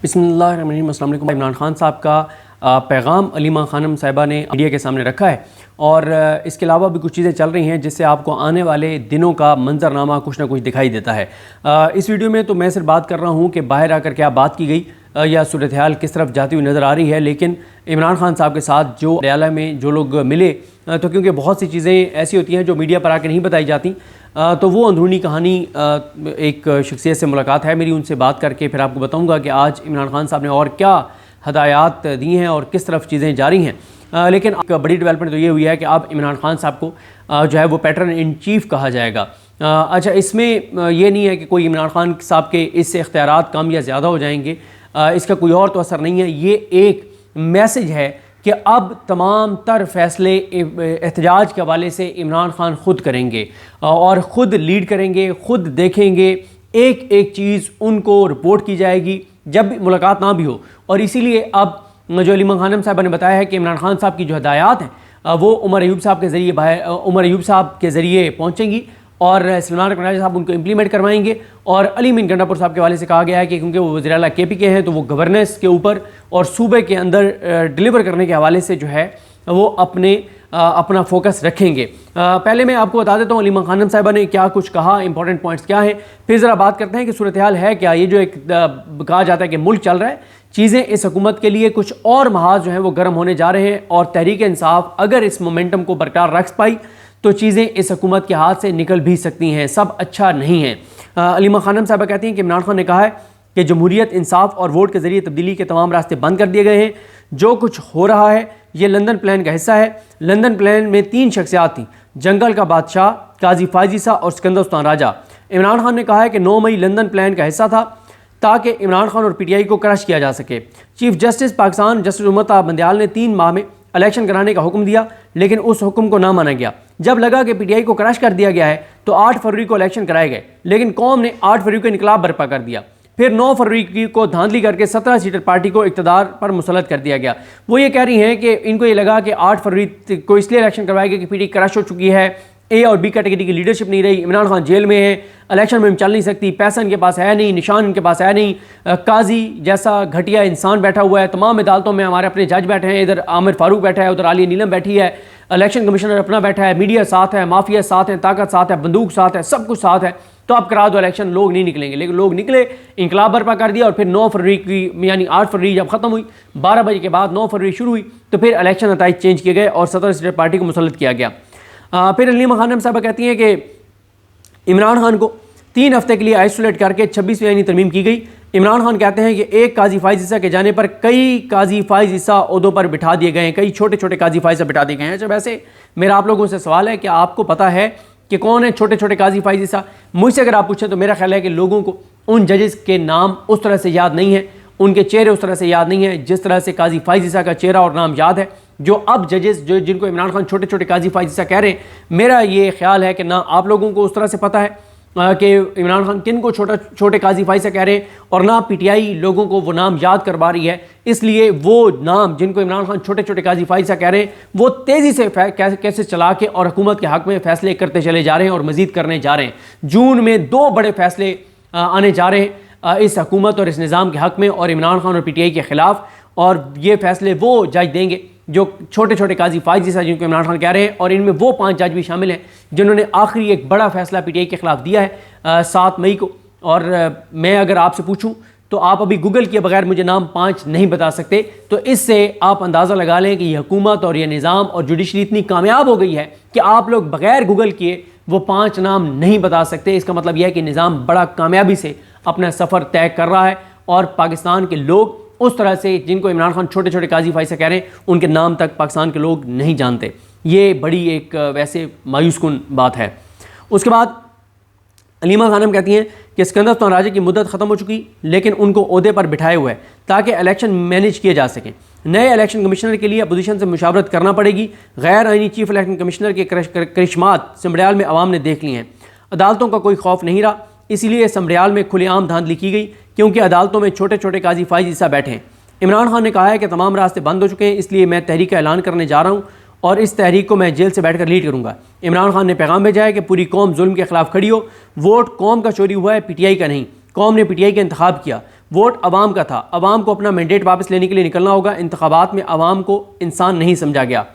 बिस्मिल्लाहिर्रहमानिर्रहीम। अस्सलाम वालेकुम। इमरान खान साहब का पैगाम अलीमा खानम साहिबा ने मीडिया के सामने रखा है और इसके अलावा भी कुछ चीज़ें चल रही हैं जिससे आपको आने वाले दिनों का मंजरनामा कुछ ना कुछ दिखाई देता है। इस वीडियो में तो मैं सिर्फ बात कर रहा हूँ कि बाहर आकर क्या बात की गई या सूरत हाल किस तरफ जाती हुई नज़र आ रही है, लेकिन इमरान खान साहब के साथ जो न्यायालय में जो लोग मिले तो क्योंकि बहुत सी चीज़ें ऐसी होती हैं जो मीडिया पर आकर नहीं बताई जाती, तो वो अंदरूनी कहानी एक शख्सियत से मुलाकात है मेरी, उनसे बात करके फिर आपको बताऊंगा कि आज इमरान खान साहब ने और क्या हदायत दी हैं और किस तरफ चीज़ें जारी हैं। लेकिन एक बड़ी डेवलपमेंट तो ये हुई है कि अब इमरान खान साहब को जो है वो पैटर्न इन चीफ कहा जाएगा। अच्छा, इसमें ये नहीं है कि कोई इमरान खान साहब के इससे इख्तियारात कम या ज़्यादा हो जाएंगे, इसका कोई और तो असर नहीं है। ये एक मैसेज है कि अब तमाम तर फैसले एहतजाज के हवाले से इमरान खान ख़ुद करेंगे और ख़ुद लीड करेंगे, ख़ुद देखेंगे, एक एक चीज़ उनको रिपोर्ट की जाएगी जब भी मुलाकात ना भी हो। और इसीलिए अब जो अलीमा खानम साहबा ने बताया है कि इमरान खान साहब की जो हदायत हैं वो उमर अयूब साहब के ज़रिए उमर अयूब साहब के ज़रिए पहुँचेंगी और सलमान रकराजा साहब उनको इम्प्लीमेंट करवाएंगे। और अली मीन गंडापुर साहब के हवाले से कहा गया है कि क्योंकि वो वज़ीर आला KP के हैं तो वो गवर्नेंस के ऊपर और सूबे के अंदर डिलीवर करने के हवाले से जो है वो अपना फोकस रखेंगे। पहले मैं आपको बता देता हूँ अलीमा खानम साहिबा ने क्या कुछ कहा, इंपॉर्टेंट पॉइंट्स क्या हैं, फिर ज़रा बात करते हैं कि सूरत हाल है क्या। ये जो एक कहा जाता है कि मुल्क चल रहा है, चीज़ें इस हुकूमत के लिए कुछ और महाज जो हैं वो गर्म होने जा रहे हैं और तहरीक इंसाफ अगर इस मोमेंटम को बरकरार रख पाई तो चीज़ें इस हुकूमत के हाथ से निकल भी सकती हैं, सब अच्छा नहीं है। अलीमा खानम साहबा कहती हैं कि इमरान खान ने कहा है कि जमहूरियत, इंसाफ और वोट के ज़रिए तब्दीली के तमाम रास्ते बंद कर दिए गए हैं। जो कुछ हो रहा है ये लंदन प्लान का हिस्सा है। लंदन प्लान में 3 शख्सियात थीं, जंगल का बादशाह, काजी फायजी सा और सिकंदर सुल्तान राजा। इमरान खान ने कहा है कि 9 मई लंदन प्लान का हिस्सा था ताकि इमरान खान और PTI को क्रश किया जा सके। Chief justice Pakistan justice Umar Bandial ने 3 माह में इलेक्शन कराने का हुक्म दिया, लेकिन उस हुक्म को ना माना गया। जब लगा कि PTI को क्रश कर दिया गया है तो 8 फरवरी को इलेक्शन कराए गए, लेकिन कौम ने 8 फरवरी को इनकलाब बर्पा कर दिया। फिर 9 फरवरी को धांधली करके 17 सीटर पार्टी को इक़्तिदार पर मुसल्लत कर दिया गया। वो ये कह रही हैं कि इनको ये लगा कि 8 फरवरी को इसलिए इलेक्शन करवाएगा कि PTI क्रश हो चुकी है, A और B कैटेगरी की लीडरशिप नहीं रही, इमरान खान जेल में है, इलेक्शन में चल नहीं सकती, पैसा इनके पास है नहीं, निशान इनके पास है नहीं, काजी जैसा घटिया इंसान बैठा हुआ है, तमाम अदालतों में हमारे अपने जज बैठे हैं, इधर आमिर फारूक बैठा है, उधर आलिया नीलम बैठी है, इलेक्शन कमिश्नर अपना बैठा है, मीडिया साथ है, माफिया साथ है, ताकत साथ है, बंदूक साथ है, सब कुछ साथ है, तो आप करा दो इलेक्शन। लोग नहीं निकलेंगे, लेकिन लोग निकले, इंकलाब बर्पा कर दिया और फिर 9 फरवरी की यानी 8 फरवरी जब ख़त्म हुई, 12 बजे के बाद 9 फरवरी शुरू हुई, तो फिर इलेक्शन नताइज चेंज किए गए और 17 सीटर पार्टी को मुसल्लत किया गया। फिर अलीमा खानम साहबा कहती हैं कि इमरान खान को 3 हफ्ते के लिए आइसोलेट करके 26वीं आईनी तरमीम की गई। इमरान खान कहते हैं कि एक काजी फायज ईसा के जाने पर कई काजी फायज ईसा ओहदों पर बिठा दिए गए हैं, कई छोटे छोटे काजी फायज बिठा दिए गए हैं। अच्छा, वैसे मेरा आप लोगों से सवाल है कि आपको पता है कि कौन है छोटे छोटे काजी फायज ईसा? मुझसे अगर आप पूछें तो मेरा ख्याल है कि लोगों को उन जजेस के नाम उस तरह से याद नहीं है, उनके चेहरे उस तरह से याद नहीं है जिस तरह से काजी फायज ईसा का चेहरा और नाम याद है। जो अब जजेस जो जिनको इमरान खान छोटे छोटे काजी फायज ईसा कह रहे हैं, मेरा ये ख्याल है कि ना आप लोगों को उस तरह से पता है कि इमरान खान किन को छोटे काजी फायज ईसा कह रहे हैं, और ना PTI लोगों को वो नाम याद करवा रही है। इसलिए वो नाम जिनको इमरान खान छोटे छोटे काजी फायज ईसा कह रहे हैं वो तेज़ी से कैसे चला के और हुकूमत के हक़ में फ़ैसले करते चले जा रहे हैं और मज़ीद करने जा रहे हैं। जून में 2 बड़े फ़ैसले आने जा रहे हैं इस हुकूमत और इस निज़ाम के हक़ में और इमरान खान और PTI के ख़िलाफ़, और ये फ़ैसले वो जज देंगे जो छोटे छोटे काजी फायज ईसा जिनको इमरान खान कह रहे हैं, और इनमें वो 5 जज भी शामिल हैं जिन्होंने आखिरी एक बड़ा फ़ैसला PTI के ख़िलाफ़ दिया है 7 मई को। और मैं अगर आपसे पूछूं तो आप अभी गूगल किए बगैर मुझे नाम 5 नहीं बता सकते, तो इससे आप अंदाज़ा लगा लें कि ये हुकूमत और ये निज़ाम और जुडिशरी इतनी कामयाब हो गई है कि आप लोग बगैर गूगल किए वो 5 नाम नहीं बता सकते। इसका मतलब यह है कि निज़ाम बड़ा कामयाबी से अपना सफ़र तय कर रहा है और पाकिस्तान के लोग उस तरह से जिनको इमरान खान छोटे छोटे काजी फायज कह रहे हैं उनके नाम तक पाकिस्तान के लोग नहीं जानते। ये बड़ी एक वैसे मायूस कुन बात है। उसके बाद अलीमा खानम कहती हैं कि सिकंदर सुल्तान राजा की मुद्दत ख़त्म हो चुकी, लेकिन उनको ओहदे पर बिठाए हुए है ताकि इलेक्शन मैनेज किए जा सकें। नए इलेक्शन कमिश्नर के लिए अपोजिशन से मुशावरत करना पड़ेगी। गैर आइनी चीफ इलेक्शन कमिश्नर के करिश्मात समड़ियाल में अवाम ने देख लिए हैं। अदालतों का कोई खौफ नहीं रहा, इसीलिए समड़ियाल में खुलेआम धांधली की गई क्योंकि अदालतों में छोटे छोटे काजी फायज ईसा बैठे हैं। इमरान खान ने कहा है कि तमाम रास्ते बंद हो चुके हैं, इसलिए मैं तहरीक का ऐलान करने जा रहा हूँ और इस तहरीक को मैं जेल से बैठकर लीड करूँगा। इमरान खान ने पैगाम भेजा है कि पूरी कौम जुल्म के खिलाफ खड़ी हो, वोट कौम का चोरी हुआ है, PTI का नहीं। कौम ने PTI का इंतखाब किया, वोट अवाम का था, अवाम को अपना मैंडेट वापस लेने के लिए निकलना होगा। इंतखाबात में अवाम को इंसान नहीं समझा गया।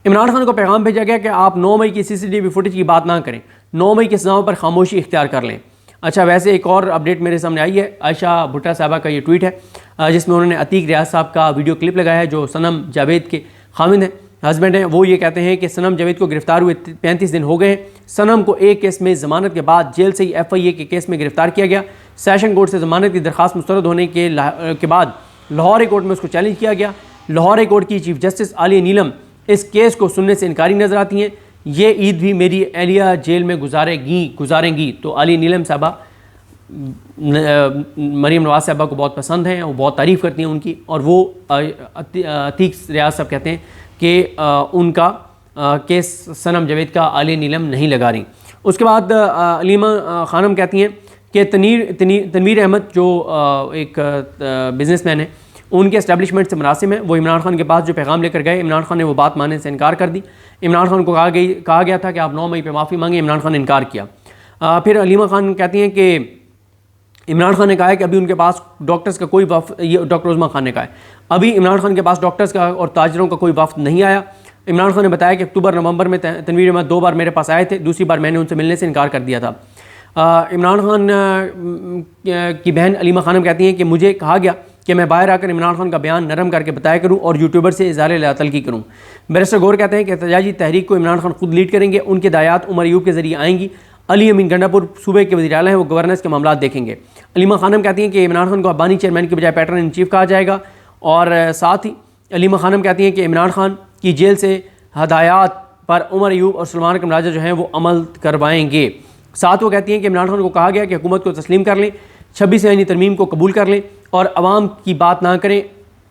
इमरान खान को पैगाम भेजा गया कि आप 9 मई की CCTV फुटेज की बात ना करें, 9 मई की सजाओं पर खामोशी इख्तियार कर लें। अच्छा, वैसे एक और अपडेट मेरे सामने आई है। आयशा भुट्टा साहबा का ये ट्वीट है जिसमें उन्होंने अतीक रियाज साहब का वीडियो क्लिप लगाया है जो सनम जावेद के खामिद हैं, हस्बैंड हैं। वो ये कहते हैं कि सनम जावेद को गिरफ्तार हुए 35 दिन हो गए हैं। सनम को एक केस में ज़मानत के बाद जेल से ही FIA के केस में गिरफ्तार किया गया। सेशन कोर्ट से ज़मानत की दरख्वास्त मुस्तरद होने के बाद लाहौर हाई कोर्ट में उसको चैलेंज किया गया। लाहौर हाई कोर्ट की चीफ जस्टिस आलिया नीलम इस केस को सुनने से इनकारी नजर आती हैं। ये ईद भी मेरी एहलिया जेल में गुजारेंगी। तो आलिया नीलम साहबा मरीम नवाज साहबा को बहुत पसंद हैं, वो बहुत तारीफ़ करती हैं उनकी, और वो अतीक रियाज साहब कहते हैं कि उनका केस सनम जावेद का आलिया नीलम नहीं लगा रही। उसके बाद अलीमा खानम कहती हैं कि तनवीर अहमद जो एक बिजनेसमैन है, उनके एस्टेब्लिशमेंट से मुनासिब हैं। वो इमरान खान के पास जो पैगाम लेकर गए, इमरान खान ने वो बात मानने से इनकार कर दी। इमरान खान को कहा गया था कि आप 9 मई पे माफ़ी मांगे, इमरान खान ने इनकार किया। फिर अलीमा खान कहती हैं कि इमरान खान ने कहा है कि अभी उनके पास डॉक्टर्स का कोई वफ़द, ये डॉक्टर उस्मा खान ने कहा है, अभी इमरान खान के पास डॉक्टर्स का और ताजरों का कोई वफ़द नहीं आया। इमरान खान ने बताया कि अक्टूबर नवंबर में तनवीर अहमद 2 बार मेरे पास आए थे, दूसरी बार मैंने उनसे मिलने से इनकार कर दिया था। इमरान खान की बहन अलीमा खानम कहती हैं कि मुझे कहा गया कि मैं बाहर आकर इमरान खान का बयान नरम करके बताया करूं और यूट्यूबर से इज़हार लातलकी करूं। बैरिस्टर गौर कहते हैं कि एहतजाजी तहरीक को इमरान खान खुद लीड करेंगे, उनके दायात उमर अयूब के ज़रिए आएंगी। अली अमीन गंडापुर सूबे के वज़ीर आला हैं, वो गवर्नेंस के मामला देखेंगे। अलीमा खानम कहती हैं कि इमरान खान को अब्बानी चेयरमैन की बजाय पैटर्न इन चीफ कहा जाएगा। और साथ ही अलीमा खानम कहती हैं कि इमरान खान की जेल से हदायत पर उमर अयूब और सलमान कमराजा जो हैं वो अमल करवाएंगे। साथ वो कहती हैं कि इमरान खान को कहा गया कि हुकूमत को तस्लीम कर लें, 26 आईनी तरमीम को कबूल कर लें और अवाम की बात ना करें।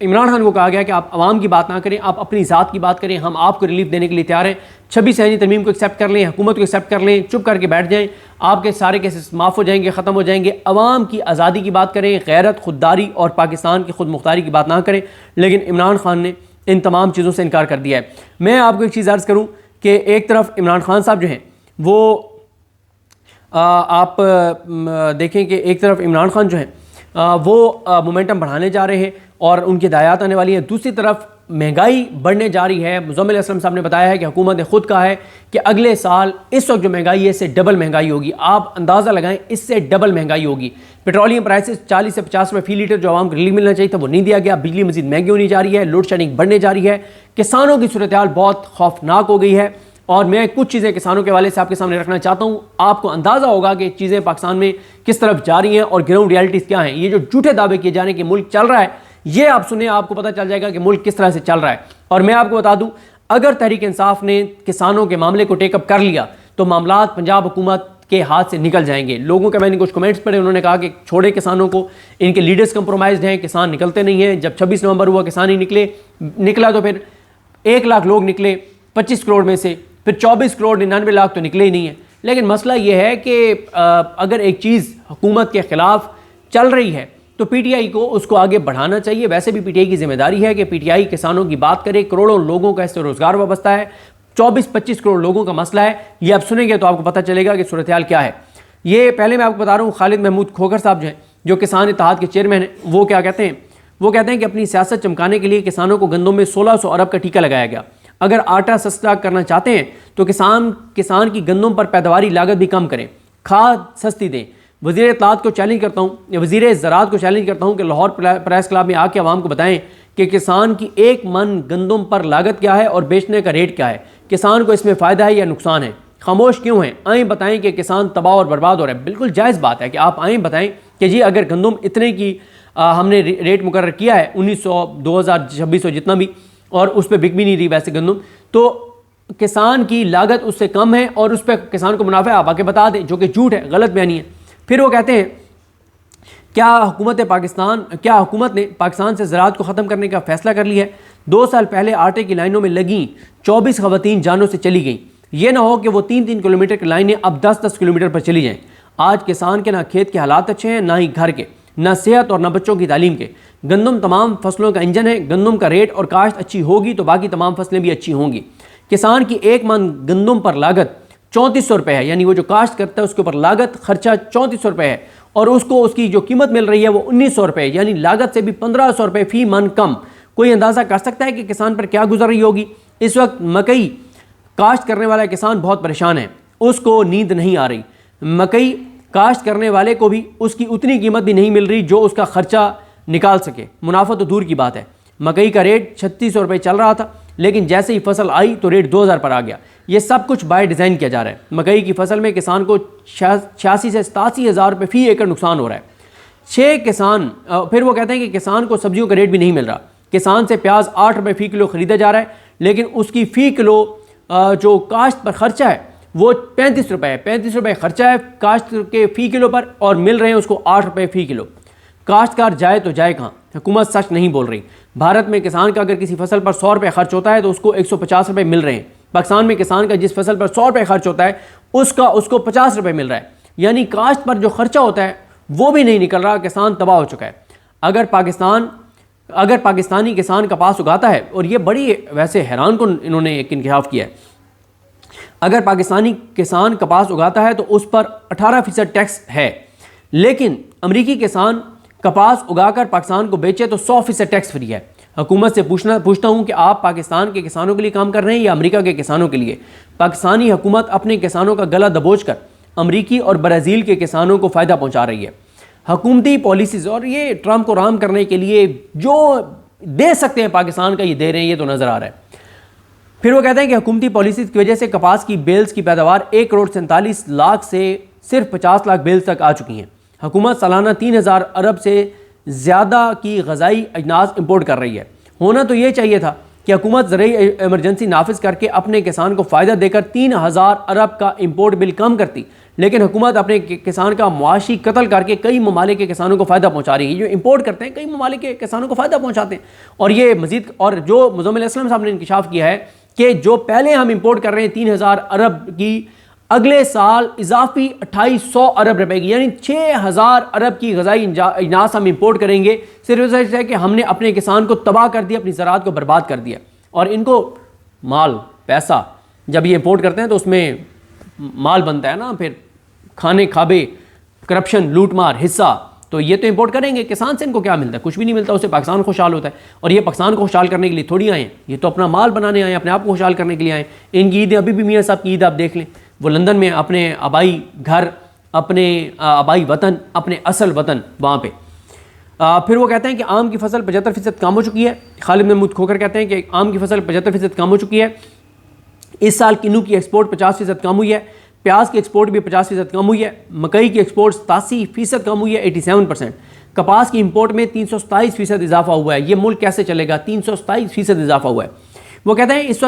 इमरान खान को कहा गया कि आप अवाम की बात ना करें, आप अपनी ज़ात की बात करें, हम आपको रिलीफ देने के लिए तैयार हैं। 26 आईनी तरमीम को एक्सेप्ट कर लें, हुकूमत को एक्सेप्ट कर लें, चुप करके बैठ जाएं, आपके सारे केसेस माफ़ हो जाएंगे, ख़त्म हो जाएंगे। अवाम की आज़ादी की बात करें, गैरत, खुददारी और पाकिस्तान की खुद मुख्तारी की बात ना करें। लेकिन इमरान खान ने इन तमाम चीज़ों से इनकार कर दिया है। मैं आपको एक चीज़ अर्ज़ करूँ कि एक तरफ इमरान खान साहब जो हैं वो आप देखें कि एक तरफ इमरान खान जो हैं वो मोमेंटम बढ़ाने जा रहे हैं और उनकी हिदायत आने वाली है। दूसरी तरफ महंगाई बढ़ने जा रही है। मुज़म्मिल असलम साहब ने बताया है कि हुकूमत ने खुद कहा है कि अगले साल इस वक्त जो महंगाई है इससे डबल महंगाई होगी। आप अंदाज़ा लगाएं, इससे डबल महंगाई होगी। पेट्रोलियम प्राइसेस 40 से 50 रुपये फ़ी लीटर जो आवाम को रिलीफ मिलना चाहिए था वो नहीं दिया गया। बिजली मज़ीद महंगी होनी जा रही है, लोड शेडिंग बढ़ने जा रही है। किसानों की सूरत हाल बहुत खौफनाक हो गई है और मैं कुछ चीज़ें किसानों के हवाले से आपके सामने रखना चाहता हूँ। आपको अंदाज़ा होगा कि चीज़ें पाकिस्तान में किस तरफ जा रही हैं और ग्राउंड रियलिटीज़ क्या हैं। ये जो झूठे दावे किए जा रहे हैं कि मुल्क चल रहा है, ये आप सुने, आपको पता चल जाएगा कि मुल्क किस तरह से चल रहा है। और मैं आपको बता दूं, अगर तहरीक इंसाफ ने किसानों के मामले को टेकअप कर लिया तो मामला पंजाब हुकूमत के हाथ से निकल जाएंगे। लोगों के मैंने कुछ कमेंट्स पढ़े, उन्होंने कहा कि छोड़े किसानों को, इनके लीडर्स कंप्रोमाइज्ड हैं, किसान निकलते नहीं हैं। जब 26 नवंबर हुआ किसान ही निकला तो फिर 1 लाख लोग निकले 25 करोड़ में से, फिर 24 करोड़ 99 लाख तो निकले ही नहीं है। लेकिन मसला यह है कि अगर एक चीज़ हुकूमत के ख़िलाफ़ चल रही है तो पीटीआई को उसको आगे बढ़ाना चाहिए। वैसे भी पीटीआई की जिम्मेदारी है कि पीटीआई किसानों की बात करे। करोड़ों लोगों का इससे रोज़गार वाबस्ता है, 24-25 करोड़ लोगों का मसला है। ये आप सुनेंगे तो आपको पता चलेगा कि सूरत हाल क्या है। ये पहले मैं आपको बता रहा हूँ, खालिद महमूद खोखर साहब जो हैं, जो किसान इत्तेहाद के चेयरमैन हैं, वो क्या कहते हैं? वो कहते हैं कि अपनी सियासत चमकाने के लिए किसानों को गंदम में 1600 अरब का टीका लगाया गया। अगर आटा सस्ता करना चाहते हैं तो किसान की गंदम पर पैदावारी लागत भी कम करें, खाद सस्ती दें। वज़ीर इत्तलात को चैलेंज करता हूँ, या वज़ीर ज़राअत को चैलेंज करता हूँ कि लाहौर प्रेस क्लब में आके आवाम को बताएं कि किसान की 1 मन गंदम पर लागत क्या है और बेचने का रेट क्या है। किसान को इसमें फ़ायदा है या नुकसान है? खामोश क्यों हैं? आएँ बताएं कि किसान तबाह और बर्बाद हो रहा है। बिल्कुल जायज़ बात है कि आप आएँ बताएं कि जी अगर गंदम इतने की हमने रेट मुकर्रर किया है 1900, 2000, 2600 जितना भी, और उस पर बिक भी नहीं रही वैसे गंदम, तो किसान की लागत उससे कम है और उस पर किसान को मुनाफा आप आके बता दें, जो कि झूठ है, गलत बयानी है। फिर वो कहते हैं क्या हुकूमत ने पाकिस्तान से ज़राअत को ख़त्म करने का फ़ैसला कर लिया है? 2 साल पहले आटे की लाइनों में लगी 24 ख़वातीन जानों से चली गई। ये ना हो कि वो 3-3 किलोमीटर की लाइनें अब 10-10 किलोमीटर पर चली जाएँ। आज किसान के ना खेत के हालात अच्छे हैं, ना ही घर के, ना सेहत और ना बच्चों की तालीम के। गंदम तमाम फसलों का इंजन है। गंदम का रेट और काश्त अच्छी होगी तो बाकी तमाम फसलें भी अच्छी होंगी। किसान की 1 मन गंदम पर लागत 3400 रुपये है, यानी वो जो काश्त करता है उसके ऊपर लागत खर्चा 3400 रुपये है। और उसको उसकी जो कीमत मिल रही है वो 1900 रुपये, यानी लागत से भी 1500 रुपये फी मन कम। कोई अंदाज़ा कर सकता है कि किसान पर क्या गुजर रही होगी। इस वक्त मकई काश्त करने वाला किसान बहुत परेशान है, उसको नींद नहीं आ रही। मकई काश्त करने वाले को भी उसकी उतनी कीमत भी नहीं मिल रही जो उसका खर्चा निकाल सके। मुनाफा तो दूर की बात है। मकई का रेट 3600 रुपये चल रहा था, लेकिन जैसे ही फसल आई तो रेट 2000 पर आ गया। ये सब कुछ बाय डिज़ाइन किया जा रहा है। मकई की फसल में किसान को 86 से 87 हज़ार रुपये फी एकड़ नुकसान हो रहा है। 6 किसान फिर वो कहते हैं कि किसान को सब्जियों का रेट भी नहीं मिल रहा। किसान से प्याज 8 रुपये फ़ी किलो ख़रीदा जा रहा है, लेकिन उसकी फ़ी किलो जो काश्त पर ख़र्चा है वो 35 रुपये है। 35 रुपये ख़र्चा है काश्त के फ़ी किलो पर, और मिल रहे हैं उसको 8 रुपये फ़ी किलो। काश्तकार जाए तो जाए कहाँ? हुकूमत सच नहीं बोल रही। भारत में किसान का अगर किसी फसल पर 100 रुपये खर्च होता है तो उसको 150 रुपये मिल रहे हैं। पाकिस्तान में किसान का जिस फसल पर 100 रुपये खर्च होता है उसको 50 रुपये मिल रहा है। यानी काश्त पर जो खर्चा होता है वो भी नहीं निकल रहा। किसान तबाह हो चुका है। अगर पाकिस्तानी किसान कपास उगाता है, और ये बड़ी वैसे हैरान कुन इन्होंने एक इंकशाफ किया है, अगर पाकिस्तानी किसान कपास उगाता है तो उस पर 18% टैक्स है, लेकिन अमरीकी किसान कपास उगाकर पाकिस्तान को बेचे तो 100% टैक्स फ्री है। हुकूमत से पूछता हूँ कि आप पाकिस्तान के किसानों के लिए काम कर रहे हैं या अमेरिका के किसानों के लिए? पाकिस्तानी हुकूमत अपने किसानों का गला दबोच कर अमरीकी और ब्राज़ील के किसानों को फ़ायदा पहुँचा रही है। हुकूमती पॉलिसीज़ और ये ट्रम्प को राम करने के लिए जो दे सकते हैं पाकिस्तान का ये दे रहे हैं, ये तो नज़र आ रहा है। फिर वो कहते हैं कि हुकूमती पॉलिसीज़ की वजह से कपास की बेल्स की पैदावार 1,47,00,000 से सिर्फ 50 लाख बेल्स तक आ चुकी हैं। हुकूमत सालाना 3000 अरब से ज़्यादा की ग़ज़ाई अजनास इंपोर्ट कर रही है। होना तो ये चाहिए था कि हुकूमत ज़रूरी इमरजेंसी नाफिज करके अपने किसान को फ़ायदा देकर 3000 अरब का इंपोर्ट बिल कम करती, लेकिन हुकूमत अपने किसान का मुआशी कत्ल करके कई ममालिक के किसानों को फ़ायदा पहुँचा रही है। जो इंपोर्ट करते हैं कई ममालिक के किसानों को फ़ायदा पहुँचाते हैं। और ये मज़ीद, और जो मुज़म्मिल असलम साहब ने इंकशाफ किया है कि जो पहले हम इंपोर्ट कर रहे हैं 3000 अरब की, अगले साल इजाफी 2800 अरब रुपए की, यानी 6000 अरब की ग़ज़ाई अजनास हम इंपोर्ट करेंगे। सिर्फ इसलिए है कि हमने अपने किसान को तबाह कर दिया, अपनी ज़राअत को बर्बाद कर दिया। और इनको माल पैसा जब ये इंपोर्ट करते हैं तो उसमें माल बनता है ना, फिर खाने खाबे, करप्शन, लूट मार, हिस्सा, तो ये तो इंपोर्ट करेंगे। किसान से इनको क्या मिलता है? कुछ भी नहीं मिलता। उससे पाकिस्तान खुशहाल होता है। और ये पाकिस्तान को खुशहाल करने के लिए थोड़ी आए हैं, ये तो अपना माल बनाने आए हैं, अपने आप को खुशहाल करने के लिए आए। इनकी ईद अभी भी मियाँ साहब की ईद आप देख लें, वो लंदन में अपने आबाई घर, अपने आबाई वतन, अपने असल वतन वहाँ पे। फिर वो कहते हैं कि आम की फसल 75% कम हो चुकी है। खालिद महमूद खोखर कहते हैं कि आम की फसल 75% कम हो चुकी है। इस साल किन्नू की एक्सपोर्ट 50% कम हुई है। प्याज की एक्सपोर्ट भी 50% कम हुई है। मकई की एक्सपोर्ट 87% कम हुई है, 87%। कपास की इंपोर्ट में 327% इजाफा हुआ है। ये मुल्क कैसे चलेगा? 327% इजाफा हुआ है। वो कहते हैं इस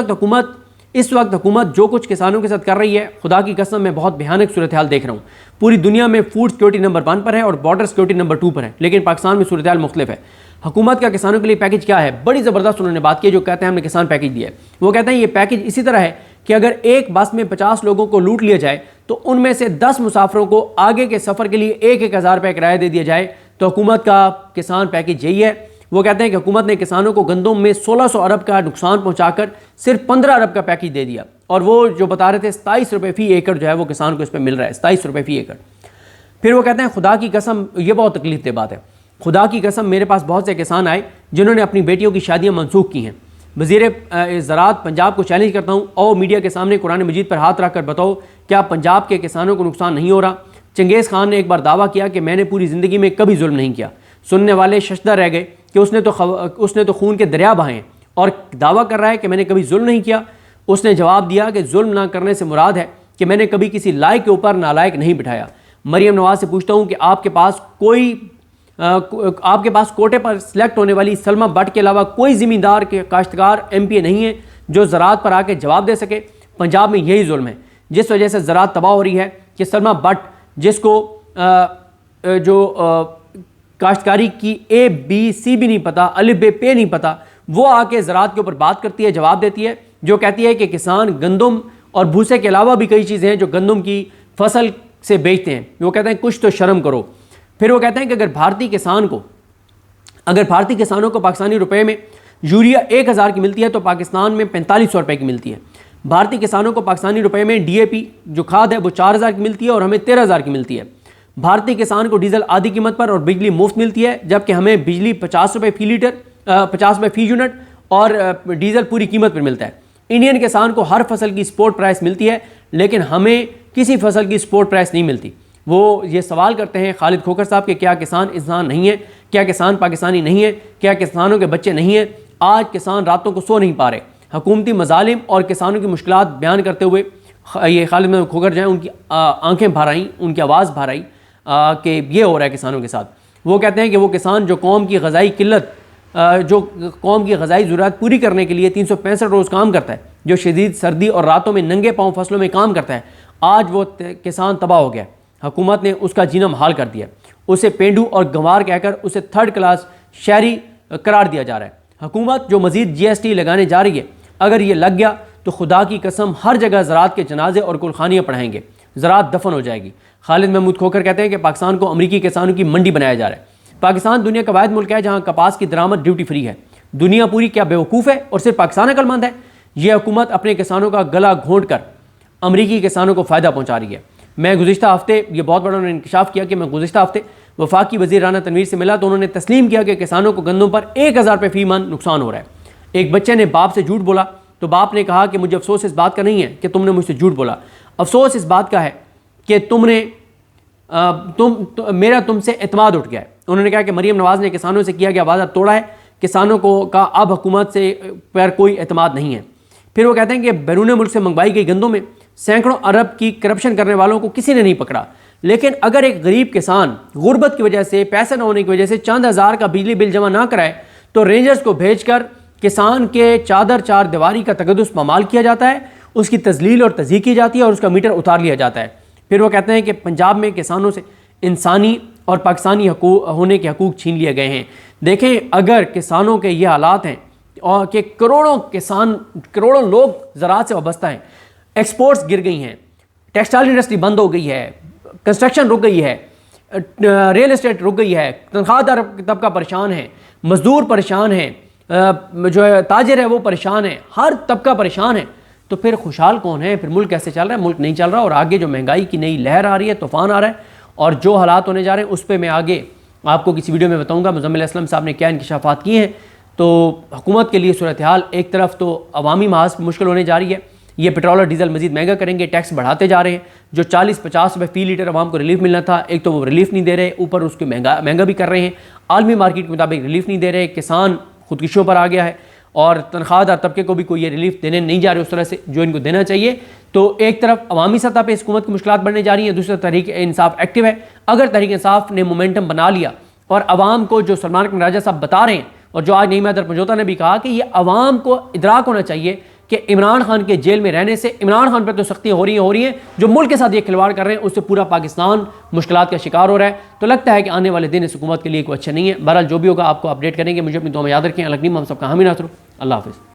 वक्त हुकूमत जो कुछ किसानों के साथ कर रही है, खुदा की कसम मैं बहुत भयानक सूरत हाल देख रहा हूँ। पूरी दुनिया में फूड सिक्योरिटी नंबर 1 पर है और बॉर्डर सिक्योरिटी नंबर 2 पर है, लेकिन पाकिस्तान में सूरत हाल मुख्तलिफ है। हुकूमत का किसानों के लिए पैकेज क्या है? बड़ी ज़बरदस्त उन्होंने बात की, जो कहते हैं हमने किसान पैकेज दिया है। वो कहते हैं ये पैकेज इसी तरह है कि अगर एक बस में 50 लोगों को लूट लिया जाए तो उनमें से 10 मुसाफिरों को आगे के सफ़र के लिए 1-1 हज़ार रुपये किराया दे दिया जाए, तो हुकूमत का किसान पैकेज यही है। वो कहते हैं कि हुकूमत ने किसानों को गंदम में 1600 अरब का नुकसान पहुंचाकर सिर्फ 15 अरब का पैकेज दे दिया। और वो जो बता रहे थे 27 रुपये फ़ी एकड़ जो है वो किसान को इस पर मिल रहा है, 27 रुपये फ़ी एकड़। फिर वो कहते हैं खुदा की कसम, ये बहुत तकलीफ दे बात है, खुदा की कसम मेरे पास बहुत से किसान आए जिन्होंने अपनी बेटियों की शादियाँ मनसूख की हैं। वज़ीर ज़राअत पंजाब को चैलेंज करता हूँ, और मीडिया के सामने कुरान मजीद पर हाथ रख कर बताओ क्या पंजाब के किसानों को नुकसान नहीं हो रहा? चंगेज़ खान ने एक बार दावा किया कि मैंने पूरी ज़िंदगी में कभी जुल्म नहीं किया। सुनने वाले शशदा रह गए कि उसने तो खून के दरिया बहाए, और दावा कर रहा है कि मैंने कभी जुल्म नहीं किया। उसने जवाब दिया कि जुल्म ना करने से मुराद है कि मैंने कभी किसी लायक के ऊपर नालायक नहीं बिठाया। मरियम नवाज से पूछता हूँ कि आपके पास कोटे पर सिलेक्ट होने वाली सलमा बट के अलावा कोई ज़मींदार के काश्तकार MP नहीं है जो ज़राअत पर आके जवाब दे सके? पंजाब में यही जुल्म है जिस वजह से ज़राअत तबाह हो रही है कि सलमा बट, जिसको काश्तकारी की ABC भी नहीं पता, अलिफ बे पे नहीं पता, वो आके ज़राअत के ऊपर बात करती है, जवाब देती है, जो कहती है कि किसान गंदम और भूसे के अलावा भी कई चीज़ें हैं जो गंदम की फसल से बेचते हैं। वो कहते हैं कुछ तो शर्म करो। फिर वो कहते हैं कि अगर भारतीय किसानों को पाकिस्तानी रुपए में यूरिया 1000 की मिलती है तो पाकिस्तान में 4500 रुपये की मिलती है। भारतीय किसानों को पाकिस्तानी रुपए में DAP जो खाद है वो 4000 की मिलती है और हमें 13000 की मिलती है। भारतीय किसान को डीजल आधी कीमत पर और बिजली मुफ्त मिलती है, जबकि हमें बिजली 50 रुपये फी लीटर 50 रुपये फी यूनिट और डीजल पूरी कीमत पर मिलता है। इंडियन किसान को हर फसल की स्पोर्ट प्राइस मिलती है, लेकिन हमें किसी फसल की स्पोर्ट प्राइस नहीं मिलती। वो ये सवाल करते हैं खालिद खोखर साहब कि क्या किसान इंसान नहीं है, क्या किसान पाकिस्तानी नहीं है, क्या किसानों के बच्चे नहीं हैं। आज किसान रातों को सो नहीं पा रहे। हुकूमती मजालिम और किसानों की मुश्किलात बयान करते हुए ये खालिद खोखर जाएँ, उनकी आंखें भर आई, उनकी आवाज़ भर आई कि ये हो रहा है किसानों के साथ। वो कहते हैं कि वो किसान जो कौम की ग़ज़ाई किल्लत जो कौम की ग़ज़ाई ज़रूरत पूरी करने के लिए 365 रोज़ काम करता है, जो शदीद सर्दी और रातों में नंगे पाँव फसलों में काम करता है, आज वो किसान तबाह हो गया। हुकूमत ने उसका जीना महाल कर दिया। उसे पेंडू और गंवार कहकर उसे थर्ड क्लास शहरी करार दिया जा रहा है। हुकूमत जो मज़ीद GST लगाने जा रही है, अगर ये लग गया तो खुदा की कसम हर जगह ज़राअत के जनाजे और कुलखानियाँ पढ़ाएंगे, ज़राअत दफन हो जाएगी। खालिद महमूद खोखर कहते हैं कि पाकिस्तान को अमरीकी किसानों की मंडी बनाया जा रहा है। पाकिस्तान दुनिया का वाहिद मुल्क है जहाँ कपास की दरामद ड्यूटी फ्री है। दुनिया पूरी क्या बेवकूफ़ है और सिर्फ पाकिस्तान अक्लमंद है? यह हुकूमत अपने किसानों का गला घोंट कर अमरीकी किसानों को फ़ायदा पहुँचा रही है। मैं गुज़िश्ता हफ्ते, ये बहुत बड़ा उन्होंने इंकशाफ किया कि मैं गुज़िश्ता हफ्ते वफाकी वज़ीर राना तनवीर से मिला तो उन्होंने तस्लीम किया कि किसानों को गंदम पर 1000 रुपये फी मन नुकसान हो रहा है। एक बच्चे ने बाप से झूठ बोला तो बाप ने कहा कि मुझे अफसोस इस बात का नहीं है कि तुमने मुझसे झूठ बोला, अफसोस इस बात का है कि मेरा तुमसे एतमाद उठ गया है। उन्होंने कहा कि मरीम नवाज़ ने किसानों से किया गया वादा तोड़ा है, किसानों को का अब हुकूमत से पर कोई एतमाद नहीं है। फिर वो कहते हैं कि बैरून मुल्क से मंगवाई गई गंदों में सैकड़ों अरब की करप्शन करने वालों को किसी ने नहीं पकड़ा। लेकिन अगर एक गरीब किसान गुर्बत की वजह से, पैसे न होने की वजह से चंद हज़ार का बिजली बिल जमा ना कराए तो रेंजर्स को भेजकर किसान के चादर चार दीवारी का तकद्दुस पामाल किया जाता है, उसकी तजलील और तज़ीक़ की जाती है और उसका मीटर उतार लिया जाता है। फिर वो कहते हैं कि पंजाब में किसानों से इंसानी और पाकिस्तानी होने के हकूक़ छीन लिए गए हैं। देखें, अगर किसानों के ये हालात हैं और कि करोड़ों लोग ज़राअत से वाबस्ता हैं, एक्सपोर्ट्स गिर गई हैं, टेक्सटाइल इंडस्ट्री बंद हो गई है, कंस्ट्रक्शन रुक गई है, रियल एस्टेट रुक गई है, तनख्वाहदार तबका परेशान है, मज़दूर परेशान है, जो है ताजिर है वो परेशान है, हर तबका परेशान है, तो फिर खुशहाल कौन है? फिर मुल्क कैसे चल रहा है? मुल्क नहीं चल रहा। और आगे जो महंगाई की नई लहर आ रही है, तूफ़ान आ रहा है, और जो हालात होने जा रहे हैं उस पर मैं आगे आपको किसी वीडियो में बताऊँगा मुज़म्मिल असलम साहब ने क्या इंकशाफात किए हैं। तो हुकूमत के लिए सूरत हाल एक तरफ तो अवामी महाज मुश्किल होने जा रही है, ये पेट्रोल और डीजल मजीद महंगा करेंगे, टैक्स बढ़ाते जा रहे हैं, जो 40-50 रुपये फ़ी लीटर आवाम को रिलीफ मिलना था, एक तो वो रिलीफ नहीं दे रहे, ऊपर उसके महंगा भी कर रहे हैं, आलमी मार्केट के मुताबिक रिलीफ नहीं दे रहे, किसान खुदकुशियों पर आ गया है और तनख्वाहदार तबके को भी कोई ये रिलीफ देने नहीं जा रहे उस तरह से जो इनको देना चाहिए। तो एक तरफ अवामी सतह पर इस हुकूमत की मुश्किलात बढ़ने जा रही हैं, दूसरी तरफ तहरीक इंसाफ एक्टिव है। अगर तहरीक इंसाफ ने मोमेंटम बना लिया और अवाम को जो सलमान अकमर राजा साहब बता रहे हैं, और जो आज नईम हैदर पंजोता ने भी कहा कि ये अवाम को इदराक होना चाहिए कि इमरान खान के जेल में रहने से इमरान खान पर तो सख्तियाँ हो रही हैं, जो मुल्क के साथ ये खिलवाड़ कर रहे हैं उससे पूरा पाकिस्तान मुश्किलात का शिकार हो रहा है। तो लगता है कि आने वाले दिन इस हुकूमत के लिए कोई अच्छा नहीं है। बहरहाल जो भी होगा आपको अपडेट करेंगे। मुझे अपनी दुआ में याद रखें। अलग नहीं, हम सबका हामी नासर। अल्लाह हाफ़िज़।